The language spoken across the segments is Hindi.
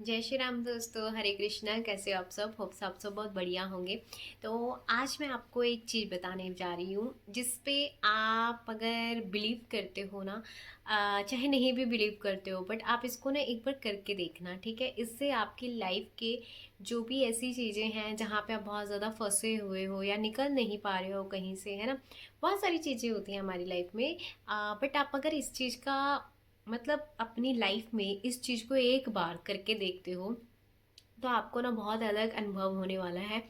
जय श्री राम दोस्तों, हरे कृष्णा। कैसे हो आप सब? होप्स आप सब बहुत बढ़िया होंगे। तो आज मैं आपको एक चीज़ बताने जा रही हूँ जिस पे आप अगर बिलीव करते हो ना, चाहे नहीं भी बिलीव करते हो, बट आप इसको ना एक बार करके देखना, ठीक है। इससे आपकी लाइफ के जो भी ऐसी चीज़ें हैं जहाँ पे आप बहुत ज़्यादा फंसे हुए हो या निकल नहीं पा रहे हो कहीं से, है ना। बहुत सारी चीज़ें होती हैं हमारी लाइफ में, बट आप अगर इस चीज़ का मतलब अपनी लाइफ में इस चीज़ को एक बार करके देखते हो तो आपको ना बहुत अलग अनुभव होने वाला है।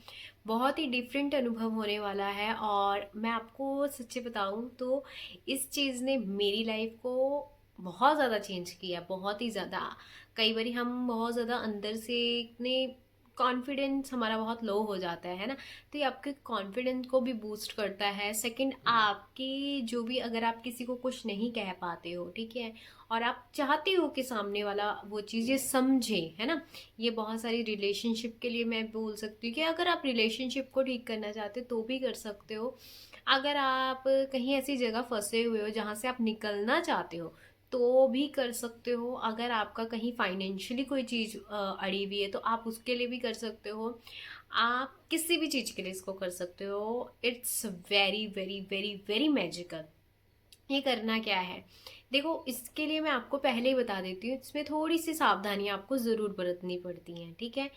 बहुत ही डिफरेंट अनुभव होने वाला है। और मैं आपको सच्ची बताऊं तो इस चीज़ ने मेरी लाइफ को बहुत ज़्यादा चेंज किया, बहुत ही ज़्यादा। कई बार हम बहुत ज़्यादा अंदर से इतने कॉन्फिडेंस हमारा बहुत लो हो जाता है ना। तो ये आपके कॉन्फिडेंस को भी बूस्ट करता है। सेकंड, आपकी जो भी अगर आप किसी को कुछ नहीं कह पाते हो, ठीक है, और आप चाहते हो कि सामने वाला वो चीज़ें समझे, है ना। ये बहुत सारी रिलेशनशिप के लिए मैं बोल सकती हूँ कि अगर आप रिलेशनशिप को ठीक करना चाहते हो तो भी कर सकते हो। अगर आप कहीं ऐसी जगह फंसे हुए हो जहाँ से आप निकलना चाहते हो तो भी कर सकते हो। अगर आपका कहीं फाइनेंशियली कोई चीज़ अड़ी हुई है तो आप उसके लिए भी कर सकते हो। आप किसी भी चीज़ के लिए इसको कर सकते हो। It's very very very very magical. ये करना क्या है, देखो, इसके लिए मैं आपको पहले ही बता देती हूँ, इसमें थोड़ी सी सावधानियां आपको जरूर बरतनी पड़ती हैं, ठीक है।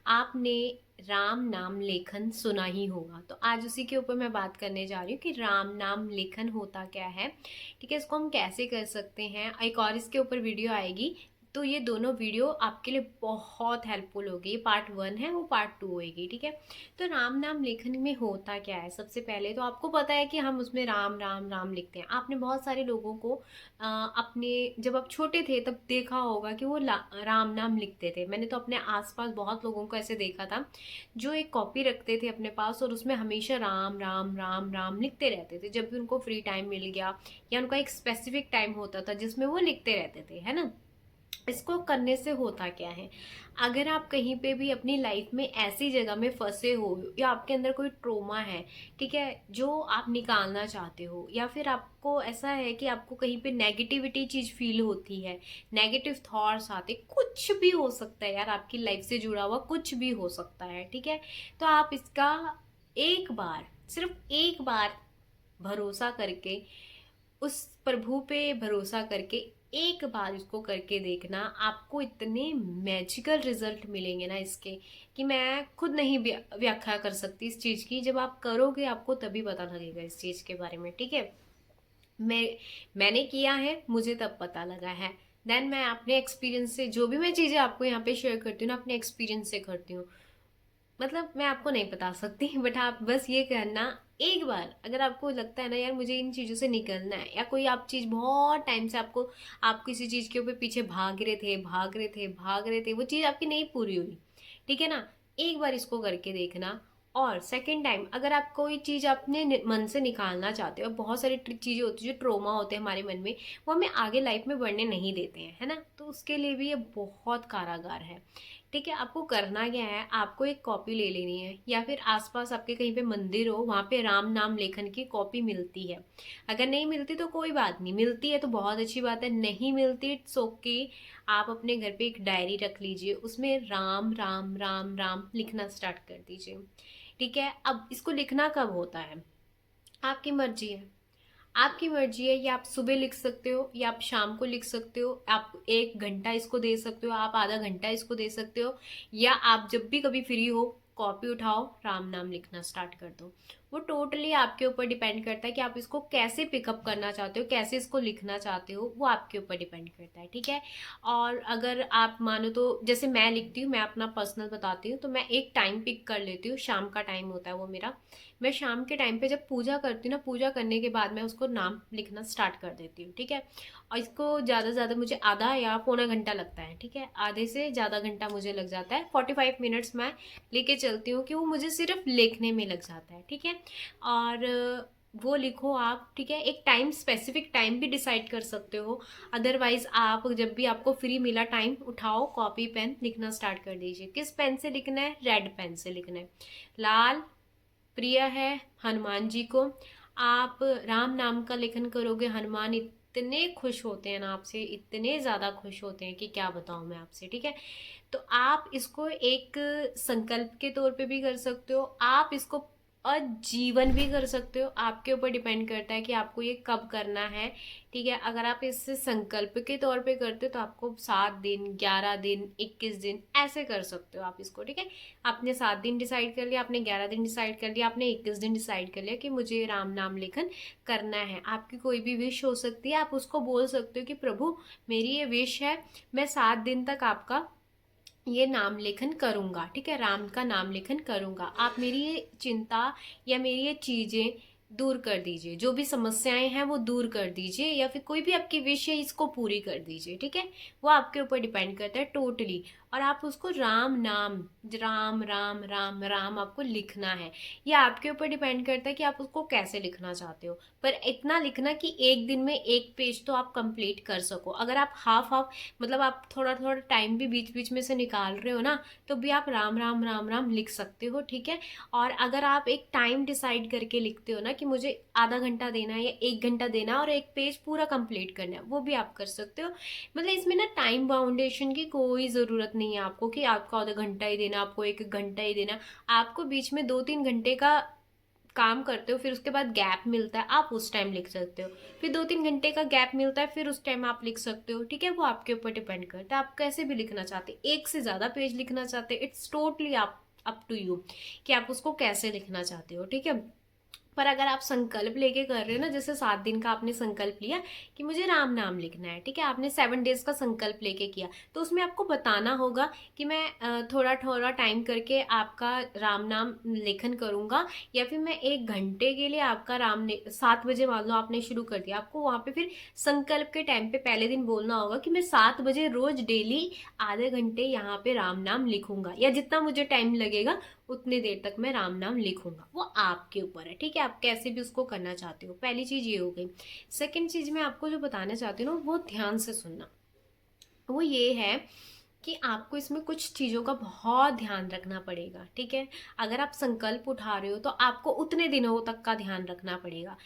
आपने राम नाम लेखन सुना ही होगा, तो आज उसी के ऊपर मैं बात करने जा रही हूँ कि राम नाम लेखन होता क्या है, ठीक है। इसको हम कैसे कर सकते हैं, एक और इसके ऊपर वीडियो आएगी। तो ये दोनों वीडियो आपके लिए बहुत हेल्पफुल होगी। ये पार्ट 1 है, वो पार्ट 2 होगी, ठीक है। तो राम नाम लेखन में होता क्या है, सबसे पहले तो आपको पता है कि हम उसमें राम राम राम लिखते हैं। आपने बहुत सारे लोगों को अपने जब आप छोटे थे तब देखा होगा कि वो राम नाम लिखते थे। मैंने तो अपने आसपास बहुत लोगों को ऐसे देखा था जो एक कॉपी रखते थे अपने पास और उसमें हमेशा राम राम राम राम लिखते रहते थे। जब भी उनको फ्री टाइम मिल गया या उनका एक स्पेसिफिक टाइम होता था जिसमें वो लिखते रहते थे, है ना। इसको करने से होता क्या है, अगर आप कहीं पे भी अपनी लाइफ में ऐसी जगह में फंसे हो या आपके अंदर कोई ट्रोमा है, ठीक है, जो आप निकालना चाहते हो, या फिर आपको ऐसा है कि आपको कहीं पे नेगेटिविटी चीज फील होती है, नेगेटिव थॉट्स आते, कुछ भी हो सकता है यार, आपकी लाइफ से जुड़ा हुआ कुछ भी हो सकता है, ठीक है। तो आप इसका एक बार, सिर्फ एक बार भरोसा करके, उस प्रभु पे भरोसा करके एक बार इसको करके देखना, आपको इतने मैजिकल रिजल्ट मिलेंगे ना इसके कि मैं खुद नहीं व्याख्या कर सकती इस चीज की। जब आप करोगे आपको तभी पता लगेगा इस चीज के बारे में, ठीक है। मैं मैंने किया है, मुझे तब पता लगा है। देन मैं अपने एक्सपीरियंस से जो भी मैं चीजें आपको यहाँ पे शेयर करती हूँ ना, अपने एक्सपीरियंस से करती हूँ। मतलब मैं आपको नहीं बता सकती बट आप बस ये करना, एक बार अगर आपको लगता है ना यार मुझे इन चीज़ों से निकलना है, या कोई आप चीज़ बहुत टाइम से आपको, आप किसी चीज़ के ऊपर पीछे भाग रहे थे भाग रहे थे भाग रहे थे, वो चीज़ आपकी नहीं पूरी हुई, ठीक है ना। एक बार इसको करके देखना। और सेकेंड टाइम अगर आप कोई चीज़ अपने मन से निकालना चाहते हो, बहुत सारी चीज़ें होती है जो ट्रोमा होते हैं हमारे मन में, वो हमें आगे लाइफ में बढ़ने नहीं देते हैं, है ना। तो उसके लिए भी ये बहुत कारागार है, ठीक है। आपको करना क्या है, आपको एक कॉपी ले लेनी है, या फिर आसपास आपके कहीं पे मंदिर हो वहां पे राम नाम लेखन की कॉपी मिलती है। अगर नहीं मिलती तो कोई बात नहीं, मिलती है तो बहुत अच्छी बात है, नहीं मिलती इट्स ओके। आप अपने घर पे एक डायरी रख लीजिए, उसमें राम राम राम राम लिखना स्टार्ट कर दीजिए, ठीक है। अब इसको लिखना कब होता है, आपकी मर्जी है। आपकी मर्जी है, या आप सुबह लिख सकते हो या आप शाम को लिख सकते हो, आप 1 घंटा इसको दे सकते हो, आप आधा घंटा इसको दे सकते हो, या आप जब भी कभी फ्री हो कॉपी उठाओ, राम नाम लिखना स्टार्ट कर दो। वो टोटली आपके ऊपर डिपेंड करता है कि आप इसको कैसे पिकअप करना चाहते हो, कैसे इसको लिखना चाहते हो, वो आपके ऊपर डिपेंड करता है, ठीक है। और अगर आप मानो तो जैसे मैं लिखती हूँ, मैं अपना पर्सनल बताती हूँ, तो मैं एक टाइम पिक कर लेती हूँ, शाम का टाइम होता है वो मेरा। मैं शाम के टाइम पे जब पूजा करती हूँ ना, पूजा करने के बाद मैं उसको नाम लिखना स्टार्ट कर देती हूँ, ठीक है। और इसको ज़्यादा से ज़्यादा मुझे आधा या पौना घंटा लगता है, ठीक है, आधे से ज़्यादा घंटा मुझे लग जाता है, 45 मिनट्स मैं लेके चलती हूँ कि वो मुझे सिर्फ लिखने में लग जाता है, ठीक है। और वो लिखो आप, ठीक है, एक टाइम, स्पेसिफिक टाइम भी डिसाइड कर सकते हो। अदरवाइज आप जब भी आपको फ्री मिला टाइम, उठाओ कॉपी पेन, लिखना स्टार्ट कर दीजिए। किस पेन से लिखना है, रेड पेन से लिखना है। लाल प्रिय है हनुमान जी को, आप राम नाम का लेखन करोगे, हनुमान इतने खुश होते हैं ना आपसे, इतने ज़्यादा खुश होते हैं कि क्या बताऊँ मैं आपसे, ठीक है। तो आप इसको एक संकल्प के तौर पे भी कर सकते हो, आप इसको आजीवन भी कर सकते हो, आपके ऊपर डिपेंड करता है कि आपको ये कब करना है, ठीक है। अगर आप इससे संकल्प के तौर पे करते हो तो आपको 7 दिन, 11 दिन, 21 दिन ऐसे कर सकते हो आप इसको, ठीक है। आपने 7 दिन डिसाइड कर लिया, आपने 11 दिन डिसाइड कर लिया, आपने 21 दिन डिसाइड कर लिया कि मुझे राम नाम लेखन करना है। आपकी कोई भी विश हो सकती है, आप उसको बोल सकते हो कि प्रभु मेरी ये विश है, मैं 7 दिन तक आपका ये नाम लेखन करूंगा, ठीक है, राम का नाम लेखन करूंगा। आप मेरी ये चिंता या मेरी ये चीजें दूर कर दीजिए, जो भी समस्याएं हैं वो दूर कर दीजिए, या फिर कोई भी आपकी विश है इसको पूरी कर दीजिए, ठीक है। वो आपके ऊपर डिपेंड करता है टोटली। और आप उसको राम नाम, राम राम राम राम आपको लिखना है। ये आपके ऊपर डिपेंड करता है कि आप उसको कैसे लिखना चाहते हो, पर इतना लिखना कि एक दिन में एक पेज तो आप कंप्लीट कर सको। अगर आप हाफ हाफ, मतलब आप थोड़ा थोड़ा टाइम भी बीच बीच में से निकाल रहे हो ना, तो भी आप राम राम राम राम लिख सकते हो, ठीक है। और अगर आप एक टाइम डिसाइड करके लिखते हो ना कि मुझे आधा घंटा देना है या 1 घंटा देना है और एक पेज पूरा कंप्लीट करना है, वो भी आप कर सकते हो। मतलब इसमें ना टाइम बाउंडेशन की कोई ज़रूरत नहीं है आपको कि आपको आधा घंटा ही देना, आपको 1 घंटा ही देना। आपको बीच में 2-3 घंटे का काम करते हो, फिर उसके बाद गैप मिलता है, आप उस टाइम लिख सकते हो। फिर 2-3 घंटे का गैप मिलता है, फिर उस टाइम आप लिख सकते हो, ठीक है। वो आपके ऊपर डिपेंड करता है आप कैसे भी लिखना चाहते, एक से ज़्यादा पेज लिखना चाहते, इट्स टोटली आप अप टू यू कि आप उसको कैसे लिखना चाहते हो, ठीक है। पर अगर आप संकल्प लेके कर रहे हो ना, जैसे 7 दिन का आपने संकल्प लिया कि मुझे राम नाम लिखना है, ठीक है, आपने 7 डेज का संकल्प लेके किया, तो उसमें आपको बताना होगा कि मैं थोड़ा थोड़ा टाइम करके आपका राम नाम लेखन करूंगा, या फिर मैं 1 घंटे के लिए आपका 7 बजे मान लो आपने शुरू कर दिया, आपको वहां पे फिर संकल्प के टाइम पे पहले दिन बोलना होगा कि मैं 7 बजे रोज डेली आधे घंटे यहाँ पे राम नाम लिखूंगा, या जितना मुझे टाइम लगेगा उतनी देर तक मैं राम नाम लिखूंगा। वो आपके ऊपर है, ठीक है, आप कैसे भी उसको करना चाहते हो। पहली चीज ये हो गई। सेकंड चीज मैं आपको जो बताना चाहती हूँ ना, वो ध्यान से सुनना। वो ये है कि आपको इसमें कुछ चीज़ों का बहुत ध्यान रखना पड़ेगा, ठीक है। अगर आप संकल्प उठा रहे हो तो आपको उतने दिनों तक का ध्यान रखना पड़ेगा,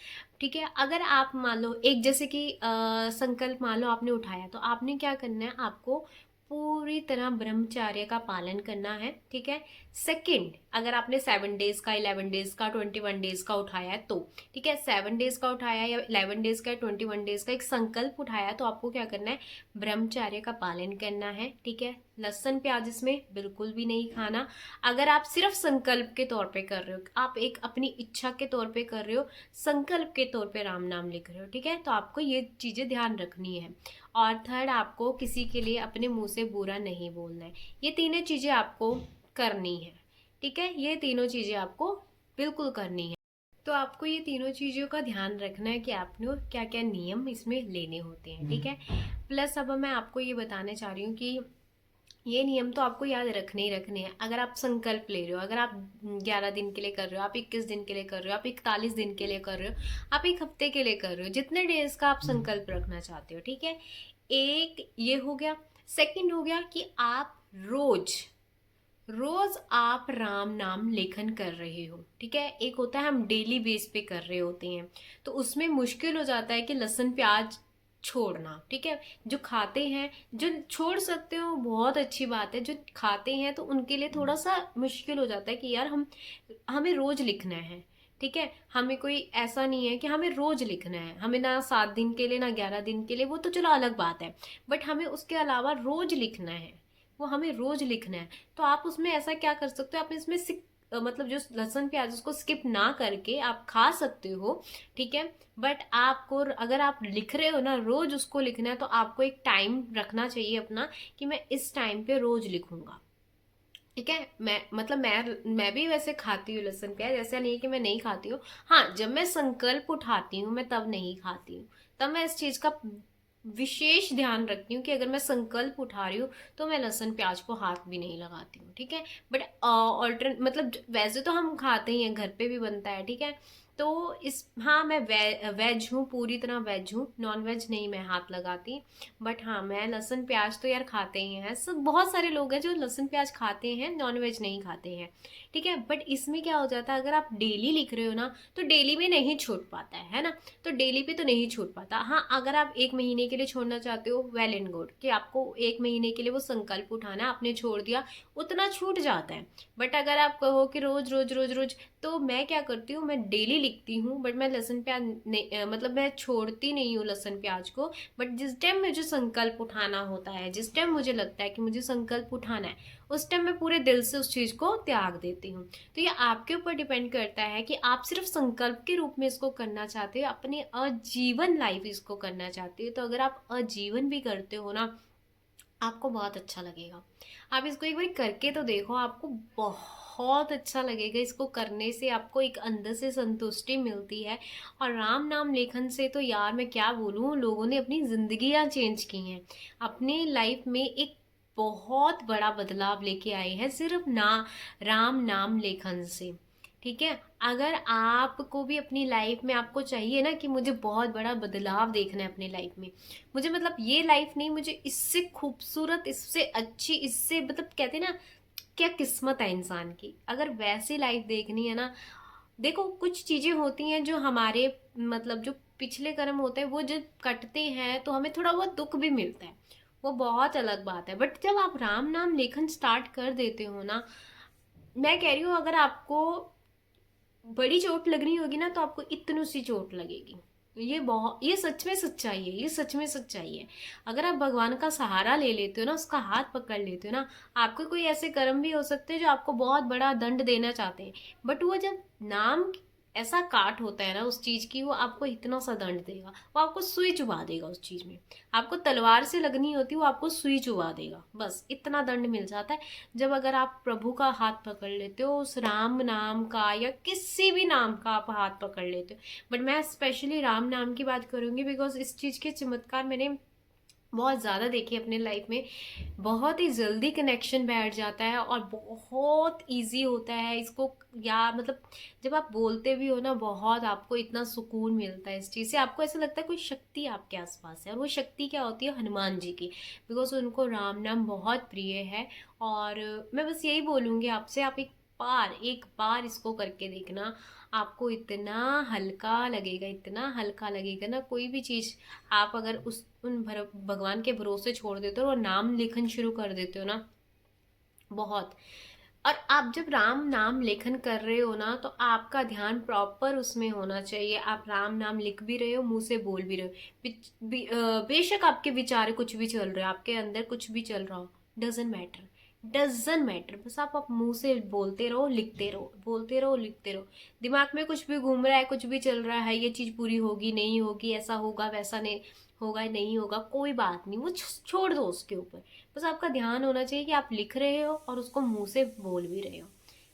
ठीक है। अगर आप मान लो एक जैसे कि संकल्प मान लो आपने उठाया, तो आपने क्या करना है, आपको पूरी तरह ब्रह्मचर्य का पालन करना है, ठीक है। सेकंड, अगर आपने 7 डेज का, 11 डेज का, 21 डेज का उठाया है तो, ठीक है, 7 डेज का उठाया या 11 डेज का, 21 डेज का एक संकल्प उठाया, तो आपको क्या करना है, ब्रह्मचर्य का पालन करना है, ठीक है। लहसुन प्याज इसमें बिल्कुल भी नहीं खाना। अगर आप सिर्फ संकल्प के तौर पे कर रहे हो, आप एक अपनी इच्छा के तौर पे कर रहे हो, संकल्प के तौर पे राम नाम लिख रहे हो, ठीक है, तो आपको ये चीजें ध्यान रखनी है। और थर्ड, आपको किसी के लिए अपने मुंह से बुरा नहीं बोलना है। ये तीनों चीजें आपको करनी है, ठीक है, ये तीनों चीजें आपको बिल्कुल करनी है। तो आपको ये तीनों चीज़ों का ध्यान रखना है कि आपने क्या क्या नियम इसमें लेने होते हैं, ठीक है। प्लस अब मैं आपको ये बताने चाह रही हूँ कि ये नियम तो आपको याद रखने ही रखने हैं। अगर आप संकल्प ले रहे हो, अगर आप 11 दिन के लिए कर रहे हो, आप 21 दिन के लिए कर रहे हो, आप 41 दिन के लिए कर रहे हो, आप एक हफ्ते के लिए कर रहे हो, जितने डेज का आप संकल्प रखना चाहते हो, ठीक है। एक ये हो गया। सेकंड हो गया कि आप रोज रोज आप राम नाम लेखन कर रहे हो, ठीक है। एक होता है हम डेली बेस पे कर रहे होते हैं, तो उसमें मुश्किल हो जाता है कि लहसुन प्याज छोड़ना, ठीक है। जो खाते हैं, जो छोड़ सकते हो बहुत अच्छी बात है, जो खाते हैं तो उनके लिए थोड़ा सा मुश्किल हो जाता है कि यार हमें रोज लिखना है, ठीक है। हमें कोई ऐसा नहीं है कि हमें रोज लिखना है, हमें ना 7 दिन के लिए ना 11 दिन के लिए, वो तो चलो अलग बात है, बट हमें उसके अलावा रोज लिखना है, वो हमें रोज लिखना है। तो आप उसमें ऐसा क्या कर सकते हो, आप इसमें मतलब जो लहसुन प्याज उसको स्किप ना करके आप खा सकते हो, ठीक है। बट आपको अगर आप लिख रहे हो ना, रोज उसको लिखना है, तो आपको एक टाइम रखना चाहिए अपना कि मैं इस टाइम पे रोज लिखूंगा, ठीक है। मैं मतलब मैं भी वैसे खाती हूँ लहसुन प्याज, ऐसा नहीं है कि मैं नहीं खाती हूँ। हाँ, जब मैं संकल्प उठाती हूँ मैं तब नहीं खाती हूँ, तब मैं इस चीज का विशेष ध्यान रखती हूँ कि अगर मैं संकल्प उठा रही हूँ तो मैं लहसुन प्याज को हाथ भी नहीं लगाती हूँ, ठीक है। बट ऑल्टर मतलब वैसे तो हम खाते ही हैं, घर पे भी बनता है, ठीक है। तो इस हाँ मैं वेज हूँ, पूरी तरह वेज हूँ, नॉन वेज नहीं मैं हाथ लगाती। बट हाँ मैं लहसुन प्याज तो यार खाते ही हैं सब, बहुत सारे लोग हैं जो लहसुन प्याज खाते हैं, नॉन वेज नहीं खाते हैं। ठीक है, बट इसमें क्या हो जाता है, अगर आप डेली लिख रहे हो ना तो डेली में नहीं छूट पाता है ना। तो डेली पे तो नहीं छूट पाता। हाँ अगर आप 1 महीने के लिए छोड़ना चाहते हो, वेल एंड गुड, कि आपको 1 महीने के लिए वो संकल्प उठाना है, आपने छोड़ दिया, उतना छूट जाता है। बट अगर आप कहो कि रोज रोज रोज रोज, तो मैं क्या करती हूँ, मैं डेली लिखती हूँ, बट मैं लहसुन प्याज नहीं मतलब मैं छोड़ती नहीं हूँ लहसुन प्याज को। बट जिस टाइम मुझे संकल्प उठाना होता है, जिस टाइम मुझे लगता है कि मुझे संकल्प उठाना है, उस टाइम मैं पूरे दिल से उस चीज़ को त्याग देती हूँ। तो ये आपके ऊपर डिपेंड करता है कि आप सिर्फ संकल्प के रूप में इसको करना चाहते हो, अपने आजीवन लाइफ इसको करना चाहते हो। तो अगर आप आजीवन भी करते हो ना, आपको बहुत अच्छा लगेगा। आप इसको एक बार करके तो देखो, आपको बहुत अच्छा लगेगा। इसको करने से आपको एक अंदर से संतुष्टि मिलती है। और राम नाम लेखन से तो यार मैं क्या बोलूँ, लोगों ने अपनी जिंदगियां चेंज की हैं, अपने लाइफ में एक बहुत बड़ा बदलाव लेके आए हैं सिर्फ ना राम नाम लेखन से। ठीक है, अगर आपको भी अपनी लाइफ में, आपको चाहिए ना कि मुझे बहुत बड़ा बदलाव देखना है अपनी लाइफ में, मुझे मतलब ये लाइफ नहीं, मुझे इससे खूबसूरत, इससे अच्छी, इससे मतलब कहते हैं ना, क्या किस्मत है इंसान की, अगर वैसी लाइफ देखनी है ना। देखो कुछ चीजें होती हैं जो हमारे मतलब जो पिछले कर्म होते हैं, वो जब कटते हैं तो हमें थोड़ा बहुत दुख भी मिलता है, वो बहुत अलग बात है। बट जब आप राम नाम लेखन स्टार्ट कर देते हो ना, मैं कह रही हूँ अगर आपको बड़ी चोट लगनी होगी ना, तो आपको इतनी सी चोट लगेगी। ये बहुत, ये सच में सच्चाई है, ये सच में सच्चाई है। अगर आप भगवान का सहारा ले लेते हो ना, उसका हाथ पकड़ लेते हो ना, आपको कोई ऐसे कर्म भी हो सकते हैं जो आपको बहुत बड़ा दंड देना चाहते हैं, बट वो जब नाम ऐसा काट होता है ना उस चीज की, वो आपको इतना सा दंड देगा, वो आपको सुई चुभा देगा उस चीज में। आपको तलवार से लगनी होती, वो आपको सुई चुभा देगा, बस इतना दंड मिल जाता है। जब अगर आप प्रभु का हाथ पकड़ लेते हो, उस राम नाम का या किसी भी नाम का आप हाथ पकड़ लेते हो, बट मैं स्पेशली राम नाम की बात करूंगी, बिकॉज इस चीज के चमत्कार मैंने बहुत ज़्यादा देखे अपने लाइफ में। बहुत ही जल्दी कनेक्शन बैठ जाता है और बहुत इजी होता है इसको, या मतलब जब आप बोलते भी हो ना, बहुत आपको इतना सुकून मिलता है इस चीज़ से, आपको ऐसा लगता है कोई शक्ति आपके आसपास है। और वो शक्ति क्या होती है, हनुमान जी की, बिकॉज उनको राम नाम बहुत प्रिय है। और मैं बस यही बोलूँगी आपसे, आप एक बार इसको करके देखना, आपको इतना हल्का लगेगा, इतना हल्का लगेगा ना, कोई भी चीज़ आप अगर उस उन भगवान के भरोसे छोड़ देते हो और नाम लेखन शुरू कर देते हो ना, बहुत। और आप जब राम नाम लेखन कर रहे हो ना, तो आपका ध्यान प्रॉपर उसमें होना चाहिए। आप राम नाम लिख भी रहे हो, मुंह से बोल भी रहे हो, बेशक आपके विचार कुछ भी चल रहे हो, आपके अंदर कुछ भी चल रहा हो, डजेंट मैटर, डजेंट मैटर, बस आप मुंह से बोलते रहो, लिखते रहो, बोलते रहो, लिखते रहो। दिमाग में कुछ भी घूम रहा है, कुछ भी चल रहा है, ये चीज पूरी होगी नहीं होगी, ऐसा होगा वैसा नहीं होगा, नहीं होगा, कोई बात नहीं, वो छोड़ दो उसके ऊपर। बस आपका ध्यान होना चाहिए कि आप लिख रहे हो और उसको मुंह से बोल भी रहे हो।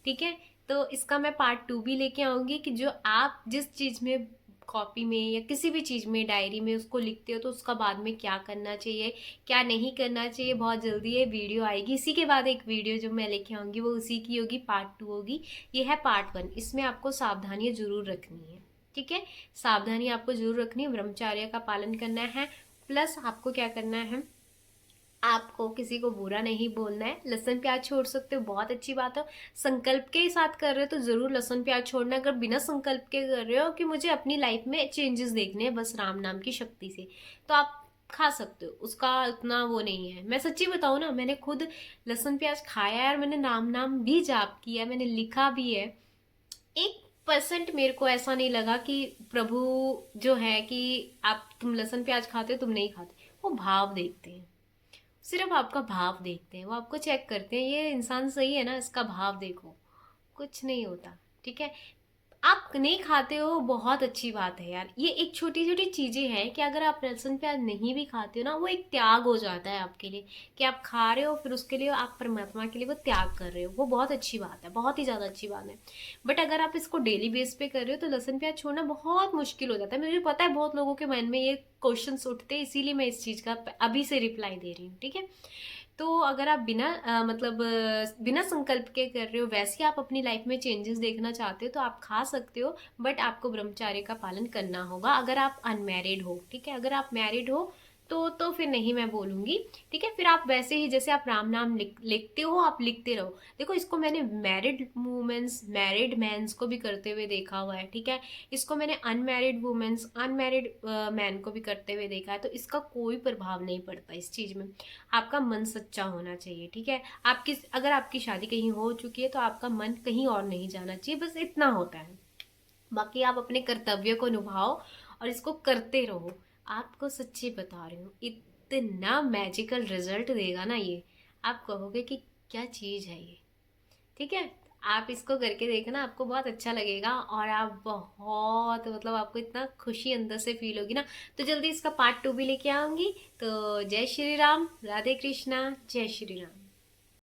ठीक है, तो इसका मैं पार्ट 2 भी लेके आऊंगी, कि जो आप जिस चीज में, कॉपी में या किसी भी चीज में, डायरी में उसको लिखते हो, तो उसका बाद में क्या करना चाहिए, क्या नहीं करना चाहिए, बहुत जल्दी ये वीडियो आएगी। इसी के बाद एक वीडियो जो मैं लेके आऊंगी वो उसी की होगी, पार्ट 2 होगी। ये है पार्ट 1, इसमें आपको सावधानियां जरूर रखनी है। ठीक है, सावधानी आपको जरूर रखनी है, ब्रह्मचर्य का पालन करना है, प्लस आपको क्या करना है, आपको किसी को बुरा नहीं बोलना है। लहसुन प्याज छोड़ सकते हो, बहुत अच्छी बात है। संकल्प के साथ कर रहे हो तो जरूर लहसुन प्याज छोड़ना। अगर बिना संकल्प के कर रहे हो कि मुझे अपनी लाइफ में चेंजेस देखने हैं बस राम नाम की शक्ति से, तो आप खा सकते हो, उसका उतना वो नहीं है। मैं सच्ची बताऊं ना, मैंने खुद लहसुन प्याज खाया है और मैंने नाम नाम भी जाप किया, मैंने लिखा भी है। 1% मेरे को ऐसा नहीं लगा कि प्रभु जो है कि आप, तुम लहसुन प्याज खाते हो, तुम नहीं खाते। वो भाव देखते हैं, सिर्फ आपका भाव देखते हैं, वो आपको चेक करते हैं, ये इंसान सही है ना, इसका भाव देखो, कुछ नहीं होता। ठीक है, आप नहीं खाते हो, बहुत अच्छी बात है यार। ये एक छोटी छोटी चीजें हैं कि अगर आप लहसुन प्याज नहीं भी खाते हो ना, वो एक त्याग हो जाता है आपके लिए, कि आप खा रहे हो, फिर उसके लिए आप परमात्मा के लिए वो त्याग कर रहे हो, वो बहुत अच्छी बात है, बहुत ही ज्यादा अच्छी बात है। बट अगर आप इसको डेली बेस पे कर रहे हो तो लहसुन प्याज छोड़ना बहुत मुश्किल हो जाता है। मुझे पता है बहुत लोगों के मन में ये क्वेश्चन उठते हैं, इसीलिए मैं इस चीज का अभी से रिप्लाई दे रही हूँ। ठीक है, तो अगर आप बिना संकल्प के कर रहे हो, वैसे आप अपनी लाइफ में चेंजेस देखना चाहते हो तो आप खा सकते हो, बट आपको ब्रह्मचर्य का पालन करना होगा अगर आप अनमैरिड हो। ठीक है, अगर आप मैरिड हो तो फिर नहीं मैं बोलूंगी। ठीक है, फिर आप वैसे ही जैसे आप राम नाम लिखते हो, आप लिखते रहो। देखो, इसको मैंने मैरिड मैंस को भी करते हुए देखा हुआ है। ठीक है, इसको मैंने अनमैरिड मैन को भी करते हुए देखा है, तो इसका कोई प्रभाव नहीं पड़ता इस चीज में। आपका मन सच्चा होना चाहिए। ठीक है, अगर आपकी शादी कहीं हो चुकी है तो आपका मन कहीं और नहीं जाना चाहिए, बस इतना होता है। बाकी आप अपने कर्तव्य को निभाओ और इसको करते रहो। आपको सच्ची बता रही हूँ, इतना मैजिकल रिजल्ट देगा ना ये, आप कहोगे कि क्या चीज है ये। ठीक है, आप इसको करके देखना, आपको बहुत अच्छा लगेगा और आप बहुत आपको इतना खुशी अंदर से फील होगी ना। तो जल्दी इसका पार्ट 2 भी लेके आऊंगी। तो जय श्री राम, राधे कृष्णा, जय श्री राम।